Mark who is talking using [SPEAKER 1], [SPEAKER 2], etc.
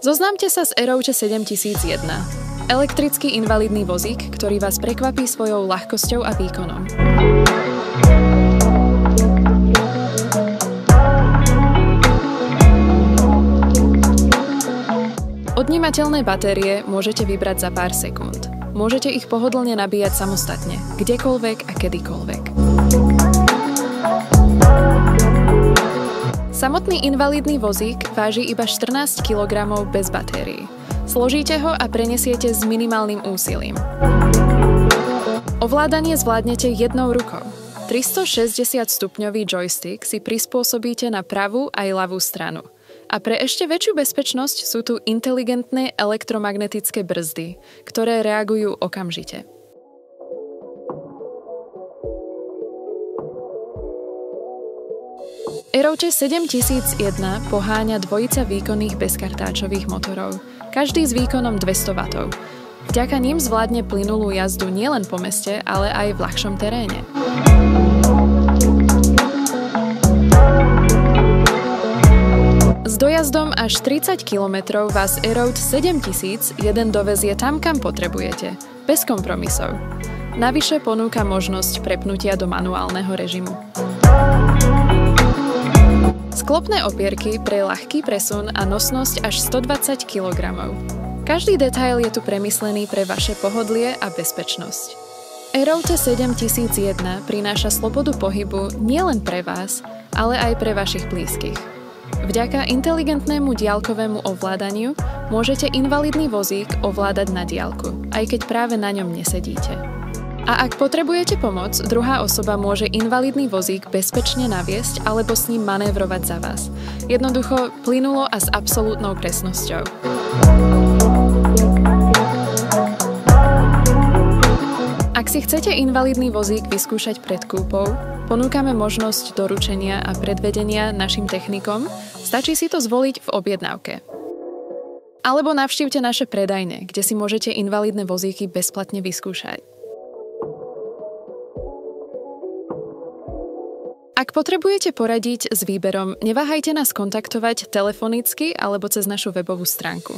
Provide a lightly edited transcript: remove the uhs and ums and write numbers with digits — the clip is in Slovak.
[SPEAKER 1] Zoznámte sa s Aeroute 7001. Elektrický invalidný vozík, ktorý vás prekvapí svojou ľahkosťou a výkonom. Odnímateľné batérie môžete vybrať za pár sekúnd. Môžete ich pohodlne nabíjať samostatne, kdekoľvek a kedykoľvek. Samotný invalidný vozík váži iba 14 kg bez batérií. Zložíte ho a prenesiete s minimálnym úsilím. Ovládanie zvládnete jednou rukou. 360-stupňový joystick si prispôsobíte na pravú aj ľavú stranu. A pre ešte väčšiu bezpečnosť sú tu inteligentné elektromagnetické brzdy, ktoré reagujú okamžite. Aeroute 7001 poháňa dvojica výkonných bezkartáčových motorov, každý s výkonom 200 W. Vďaka ním zvládne plynulú jazdu nielen po meste, ale aj v ľahšom teréne. S dojazdom až 30 km vás Aeroute 7001 dovezie tam, kam potrebujete, bez kompromisov. Navyše ponúka možnosť prepnutia do manuálneho režimu. Sklopné opierky pre ľahký presun a nosnosť až 120 kg. Každý detail je tu premyslený pre vaše pohodlie a bezpečnosť. Aeroute 7001 prináša slobodu pohybu nielen pre vás, ale aj pre vašich blízkych. Vďaka inteligentnému diaľkovému ovládaniu môžete invalidný vozík ovládať na diaľku, aj keď práve na ňom nesedíte. A ak potrebujete pomoc, druhá osoba môže invalidný vozík bezpečne naviesť alebo s ním manévrovať za vás. Jednoducho, plynulo a s absolútnou presnosťou. Ak si chcete invalidný vozík vyskúšať pred kúpou, ponúkame možnosť doručenia a predvedenia našim technikom, stačí si to zvoliť v objednávke. Alebo navštívte naše predajne, kde si môžete invalidné vozíky bezplatne vyskúšať. Ak potrebujete poradiť s výberom, neváhajte nás kontaktovať telefonicky alebo cez našu webovú stránku.